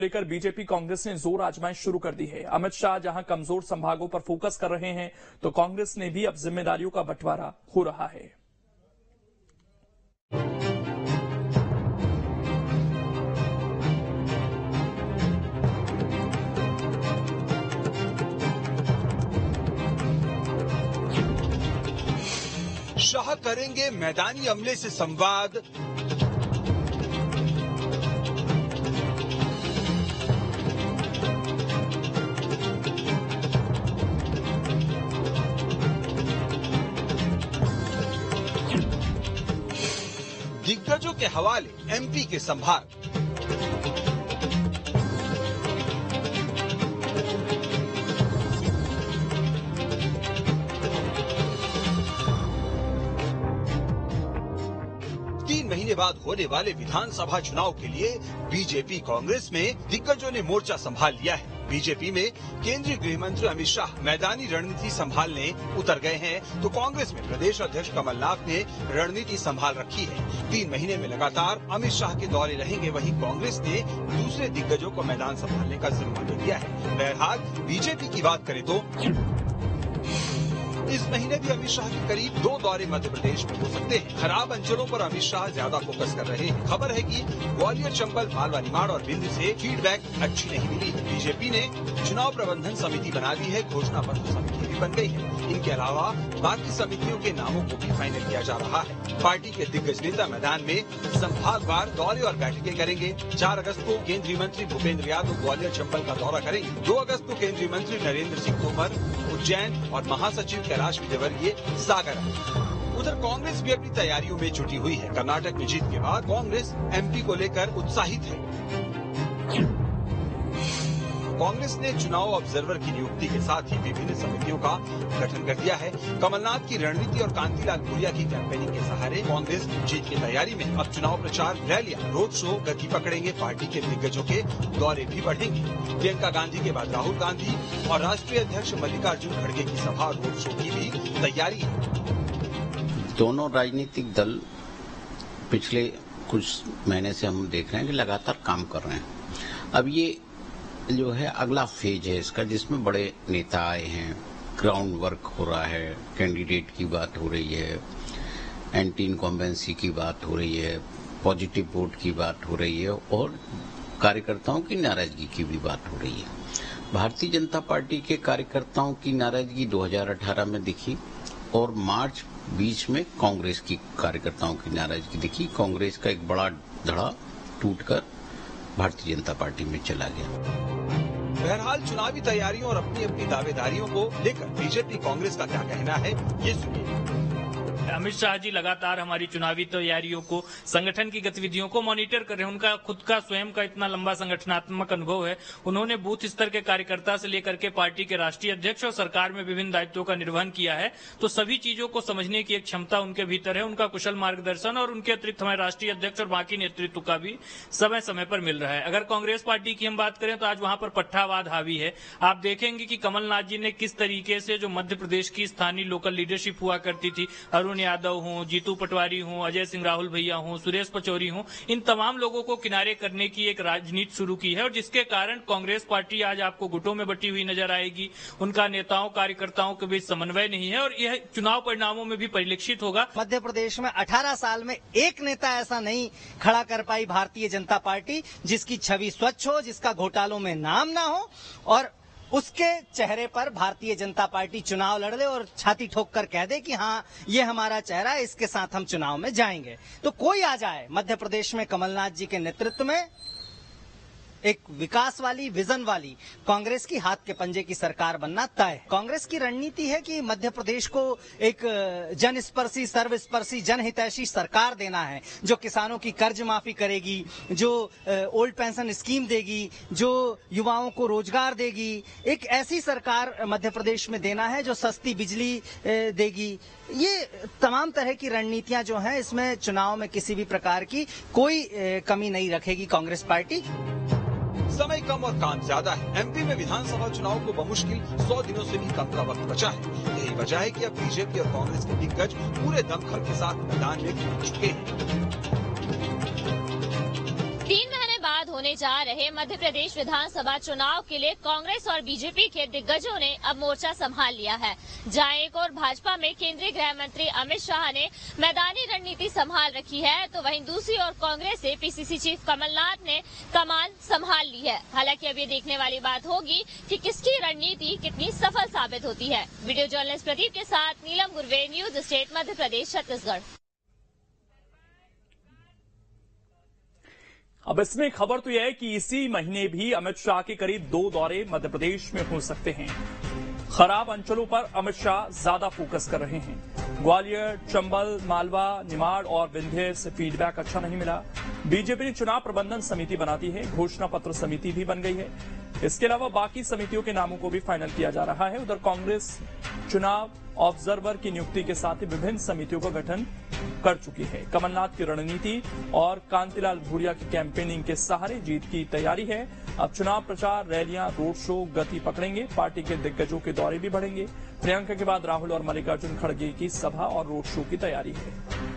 लेकर बीजेपी कांग्रेस ने जोर आजमाइश शुरू कर दी है। अमित शाह जहां कमजोर संभागों पर फोकस कर रहे हैं, तो कांग्रेस ने भी अब जिम्मेदारियों का बंटवारा हो रहा है। शाह करेंगे मैदानी अमले से संवाद, दिग्गजों के हवाले एमपी के संभाग। महीने बाद होने वाले विधानसभा चुनाव के लिए बीजेपी कांग्रेस में दिग्गजों ने मोर्चा संभाल लिया है। बीजेपी में केंद्रीय गृह मंत्री अमित शाह मैदानी रणनीति संभालने उतर गए हैं, तो कांग्रेस में प्रदेश अध्यक्ष कमलनाथ ने रणनीति संभाल रखी है। 3 महीने में लगातार अमित शाह के दौरे रहेंगे, वहीं कांग्रेस ने दूसरे दिग्गजों को मैदान संभालने का जिम्मा ले लिया है। बहरहाल बीजेपी की बात करें तो इस महीने भी अमित शाह के करीब 2 दौरे मध्य प्रदेश में हो सकते हैं। खराब अंचलों पर अमित शाह ज्यादा फोकस कर रहे हैं। खबर है कि ग्वालियर, चंबल, मालवा, निमाड़ और भिंड से फीडबैक अच्छी नहीं मिली है। बीजेपी ने चुनाव प्रबंधन समिति बना दी है, घोषणा पत्र समिति भी बन गई है। इनके अलावा बाकी समितियों के नामों को भी फाइनल किया जा रहा है। पार्टी के दिग्गज नेता मैदान में संभागवार दौरे और बैठकें करेंगे। 4 अगस्त को केंद्रीय मंत्री भूपेंद्र यादव ग्वालियर, चंबल का दौरा करेंगे। 2 अगस्त को केंद्रीय मंत्री नरेंद्र सिंह तोमर उज्जैन और महासचिव कैलाश विजयवर्गीय सागर। उधर कांग्रेस भी अपनी तैयारियों में जुटी हुई है। कर्नाटक में जीत के बाद कांग्रेस एमपी को लेकर उत्साहित है। कांग्रेस ने चुनाव ऑब्जर्वर की नियुक्ति के साथ ही विभिन्न समितियों का गठन कर दिया है। कमलनाथ की रणनीति और कांतिलाल भूरिया की कैंपेनिंग के सहारे कांग्रेस जीत की तैयारी में। अब चुनाव प्रचार, रैलियां, रोड शो गति पकड़ेंगे। पार्टी के दिग्गजों के दौरे भी बढ़ेंगे। प्रियंका गांधी के बाद राहुल गांधी और राष्ट्रीय अध्यक्ष मल्लिकार्जुन खड़गे की सभा, रोड शो की भी तैयारी है। दोनों राजनीतिक दल पिछले कुछ महीने से हम देख रहे हैं कि लगातार काम कर रहे हैं। अब ये जो है अगला फेज है इसका, जिसमें बड़े नेता आए हैं, ग्राउंड वर्क हो रहा है, कैंडिडेट की बात हो रही है, एंटी इनकम्बेंसी की बात हो रही है, पॉजिटिव वोट की बात हो रही है और कार्यकर्ताओं की नाराजगी की भी बात हो रही है। भारतीय जनता पार्टी के कार्यकर्ताओं की नाराजगी 2018 में दिखी और मार्च बीच में कांग्रेस की कार्यकर्ताओं की नाराजगी दिखी। कांग्रेस का एक बड़ा धड़ा टूटकर भारतीय जनता पार्टी में चला गया। बहरहाल चुनावी तैयारियों और अपनी अपनी दावेदारियों को लेकर बीजेपी कांग्रेस का क्या कहना है, ये सुनिए। अमित शाह जी लगातार हमारी चुनावी तैयारियों को, संगठन की गतिविधियों को मॉनिटर कर रहे हैं। उनका खुद का स्वयं का इतना लंबा संगठनात्मक अनुभव है। उन्होंने बूथ स्तर के कार्यकर्ता से लेकर के पार्टी के राष्ट्रीय अध्यक्ष और सरकार में विभिन्न दायित्वों का निर्वहन किया है, तो सभी चीजों को समझने की एक क्षमता उनके भीतर है। उनका कुशल मार्गदर्शन और उनके अतिरिक्त हमारे राष्ट्रीय अध्यक्ष और बाकी नेतृत्व का भी समय समय पर मिल रहा है। अगर कांग्रेस पार्टी की हम बात करें तो आज वहां पर पट्टावाद हावी है। आप देखेंगे कि कमलनाथ जी ने किस तरीके से जो मध्य प्रदेश की स्थानीय लोकल लीडरशिप हुआ करती थी, अरुण यादव हूं, जीतू पटवारी हूं, अजय सिंह राहुल भैया हूं, सुरेश पचौरी हूं, इन तमाम लोगों को किनारे करने की एक राजनीति शुरू की है और जिसके कारण कांग्रेस पार्टी आज आपको गुटों में बटी हुई नजर आएगी। उनका नेताओं कार्यकर्ताओं के बीच समन्वय नहीं है और यह चुनाव परिणामों में भी परिलक्षित होगा। मध्य प्रदेश में 18 साल में एक नेता ऐसा नहीं खड़ा कर पाई भारतीय जनता पार्टी जिसकी छवि स्वच्छ हो, जिसका घोटालों में नाम ना हो और उसके चेहरे पर भारतीय जनता पार्टी चुनाव लड़ ले और छाती ठोक कर कह दे कि हाँ ये हमारा चेहरा है, इसके साथ हम चुनाव में जाएंगे। तो कोई आ जाए, मध्य प्रदेश में कमलनाथ जी के नेतृत्व में एक विकास वाली, विजन वाली कांग्रेस की हाथ के पंजे की सरकार बनना तय है। कांग्रेस की रणनीति है कि मध्य प्रदेश को एक जनस्पर्शी, सर्वस्पर्शी, जनहितैषी सरकार देना है, जो किसानों की कर्ज माफी करेगी, जो ओल्ड पेंशन स्कीम देगी, जो युवाओं को रोजगार देगी। एक ऐसी सरकार मध्य प्रदेश में देना है जो सस्ती बिजली देगी। ये तमाम तरह की रणनीतियां जो हैं, इसमें चुनाव में किसी भी प्रकार की कोई कमी नहीं रखेगी कांग्रेस पार्टी। समय कम और काम ज्यादा है। एमपी में विधानसभा चुनाव को बमुश्किल 100 दिनों से भी कम का वक्त बचा है। यही वजह है कि अब बीजेपी और कांग्रेस के दिग्गज पूरे दमखम के साथ मैदान में पहुंच चुके हैं। 3 महीने बाद होने होने जा रहे मध्य प्रदेश विधानसभा चुनाव के लिए कांग्रेस और बीजेपी के दिग्गजों ने अब मोर्चा संभाल लिया है। जहां एक और भाजपा में केंद्रीय गृह मंत्री अमित शाह ने मैदानी रणनीति संभाल रखी है, तो वहीं दूसरी ओर कांग्रेस से पीसीसी चीफ कमलनाथ ने कमान संभाल ली है। हालांकि अब ये देखने वाली बात होगी कि किसकी रणनीति कितनी सफल साबित होती है। वीडियो जर्नलिस्ट प्रदीप के साथ नीलम गुरवे, न्यूज स्टेट मध्य प्रदेश छत्तीसगढ़। अब इसमें खबर तो यह है कि इसी महीने भी अमित शाह के करीब 2 दौरे मध्य प्रदेश में हो सकते हैं। खराब अंचलों पर अमित शाह ज्यादा फोकस कर रहे हैं। ग्वालियर, चंबल, मालवा, निमाड़ और विंध्य से फीडबैक अच्छा नहीं मिला। बीजेपी ने चुनाव प्रबंधन समिति बनाती है, घोषणा पत्र समिति भी बन गई है। इसके अलावा बाकी समितियों के नामों को भी फाइनल किया जा रहा है। उधर कांग्रेस चुनाव ऑब्जर्वर की नियुक्ति के साथ ही विभिन्न समितियों का गठन कर चुकी है। कमलनाथ की रणनीति और कांतिलाल भूरिया की कैंपेनिंग के सहारे जीत की तैयारी है। अब चुनाव प्रचार, रैलियां, रोड शो गति पकड़ेंगे। पार्टी के दिग्गजों के दौरे भी बढ़ेंगे। प्रियंका के बाद राहुल और मल्लिकार्जुन खड़गे की सभा और रोड शो की तैयारी है।